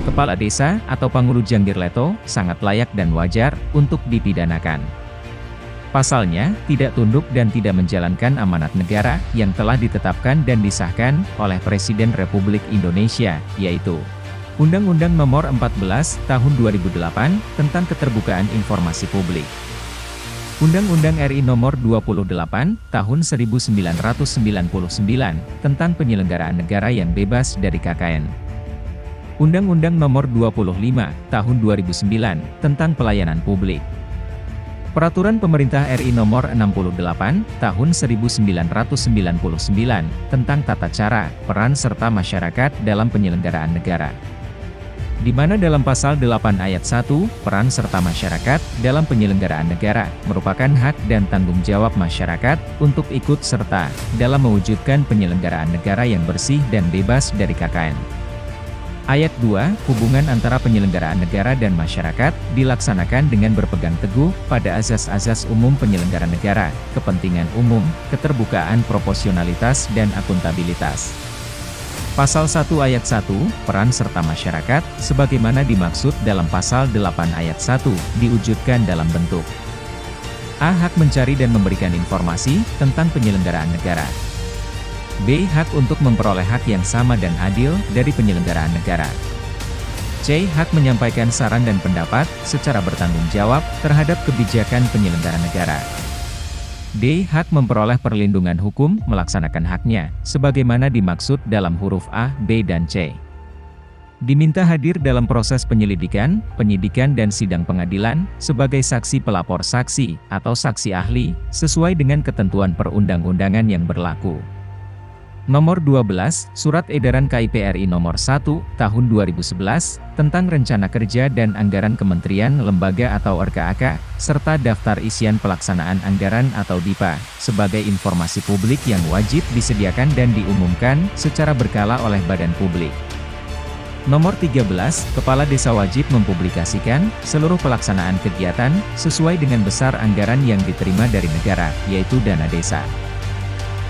Kepala desa atau Pangulu Janggirleto sangat layak dan wajar untuk dipidanakan. Pasalnya, tidak tunduk dan tidak menjalankan amanat negara yang telah ditetapkan dan disahkan oleh Presiden Republik Indonesia, yaitu Undang-Undang Nomor 14 Tahun 2008 tentang Keterbukaan Informasi Publik. Undang-Undang RI Nomor 28 Tahun 1999 tentang Penyelenggaraan Negara yang Bebas dari KKN. Undang-Undang Nomor 25 Tahun 2009 tentang Pelayanan Publik. Peraturan Pemerintah RI Nomor 68 Tahun 1999 tentang Tata Cara, Peran serta Masyarakat dalam Penyelenggaraan Negara. Di mana dalam Pasal 8 Ayat 1, peran serta masyarakat dalam penyelenggaraan negara merupakan hak dan tanggung jawab masyarakat untuk ikut serta dalam mewujudkan penyelenggaraan negara yang bersih dan bebas dari KKN. Ayat 2, hubungan antara penyelenggaraan negara dan masyarakat dilaksanakan dengan berpegang teguh pada azas-azas umum penyelenggara negara, kepentingan umum, keterbukaan, proporsionalitas, dan akuntabilitas. Pasal 1 Ayat 1, peran serta masyarakat, sebagaimana dimaksud dalam Pasal 8 Ayat 1, diwujudkan dalam bentuk A. Hak mencari dan memberikan informasi tentang penyelenggaraan negara. B. Hak untuk memperoleh hak yang sama dan adil dari penyelenggaraan negara. C. Hak menyampaikan saran dan pendapat secara bertanggung jawab terhadap kebijakan penyelenggara negara. D. Hak memperoleh perlindungan hukum melaksanakan haknya, sebagaimana dimaksud dalam huruf A, B, dan C. Diminta hadir dalam proses penyelidikan, penyidikan dan sidang pengadilan, sebagai saksi pelapor saksi, atau saksi ahli, sesuai dengan ketentuan perundang-undangan yang berlaku. Nomor 12, Surat Edaran KIP RI Nomor 1, Tahun 2011, tentang Rencana Kerja dan Anggaran Kementerian, Lembaga atau RKAK, serta Daftar Isian Pelaksanaan Anggaran atau DIPA, sebagai informasi publik yang wajib disediakan dan diumumkan secara berkala oleh badan publik. Nomor 13, Kepala Desa wajib mempublikasikan seluruh pelaksanaan kegiatan sesuai dengan besar anggaran yang diterima dari negara, yaitu dana desa.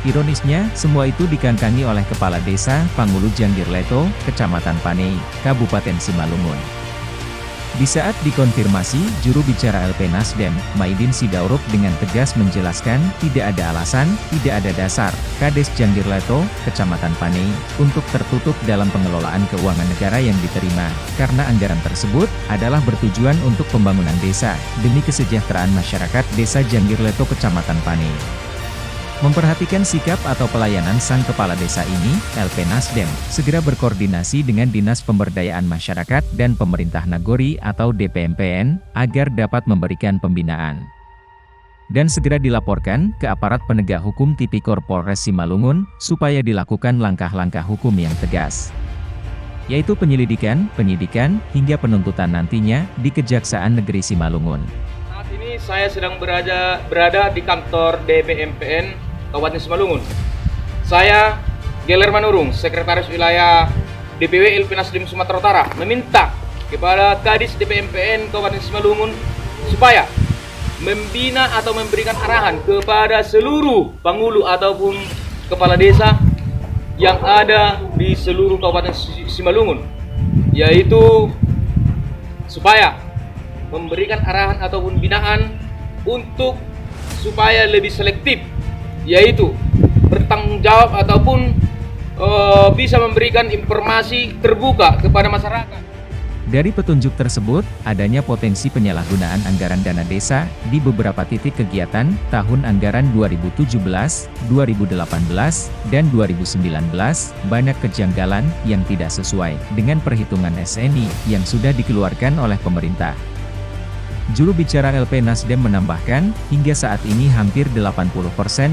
Ironisnya, semua itu dikangkangi oleh Kepala Desa Pangulu Janggirleto, Kecamatan Panei, Kabupaten Simalungun. Di saat dikonfirmasi, juru bicara LP Nasdem, Maidin Sidauruk dengan tegas menjelaskan tidak ada alasan, tidak ada dasar, Kades Janggirleto, Kecamatan Panei, untuk tertutup dalam pengelolaan keuangan negara yang diterima, karena anggaran tersebut adalah bertujuan untuk pembangunan desa, demi kesejahteraan masyarakat Desa Janggirleto Kecamatan Panei. Memperhatikan sikap atau pelayanan sang kepala desa ini, LP Nasdem segera berkoordinasi dengan Dinas Pemberdayaan Masyarakat dan Pemerintah Nagori atau DPMPN, agar dapat memberikan pembinaan. Dan segera dilaporkan ke aparat penegak hukum Tipikor Polres Simalungun, supaya dilakukan langkah-langkah hukum yang tegas, yaitu penyelidikan, penyidikan, hingga penuntutan nantinya di Kejaksaan Negeri Simalungun. Saat ini saya sedang berada di kantor DPMPN Kabupaten Simalungun. Saya, Geler Manurung, Sekretaris Wilayah DPW LP Nasdem Sumatera Utara, meminta kepada Kadis DPMPN Kabupaten Simalungun supaya membina atau memberikan arahan kepada seluruh pangulu ataupun kepala desa yang ada di seluruh Kabupaten Simalungun, yaitu supaya memberikan arahan ataupun binaan untuk supaya lebih selektif, yaitu bertanggung jawab ataupun bisa memberikan informasi terbuka kepada masyarakat. Dari petunjuk tersebut, adanya potensi penyalahgunaan anggaran dana desa di beberapa titik kegiatan tahun anggaran 2017, 2018, dan 2019, banyak kejanggalan yang tidak sesuai dengan perhitungan SNI yang sudah dikeluarkan oleh pemerintah. Juru bicara LP Nasdem menambahkan, hingga saat ini hampir 80%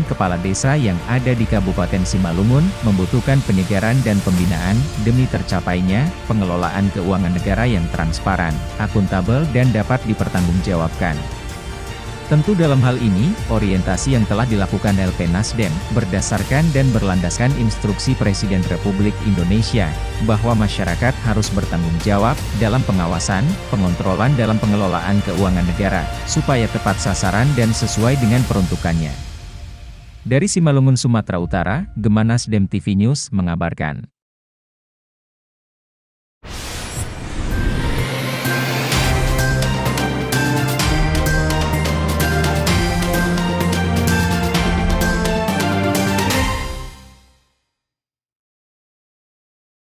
kepala desa yang ada di Kabupaten Simalungun membutuhkan penyegaran dan pembinaan demi tercapainya pengelolaan keuangan negara yang transparan, akuntabel dan dapat dipertanggungjawabkan. Tentu dalam hal ini, orientasi yang telah dilakukan LP Nasdem, berdasarkan dan berlandaskan instruksi Presiden Republik Indonesia, bahwa masyarakat harus bertanggung jawab, dalam pengawasan, pengontrolan dalam pengelolaan keuangan negara, supaya tepat sasaran dan sesuai dengan peruntukannya. Dari Simalungun, Sumatera Utara, Gema Nasdem TV News mengabarkan.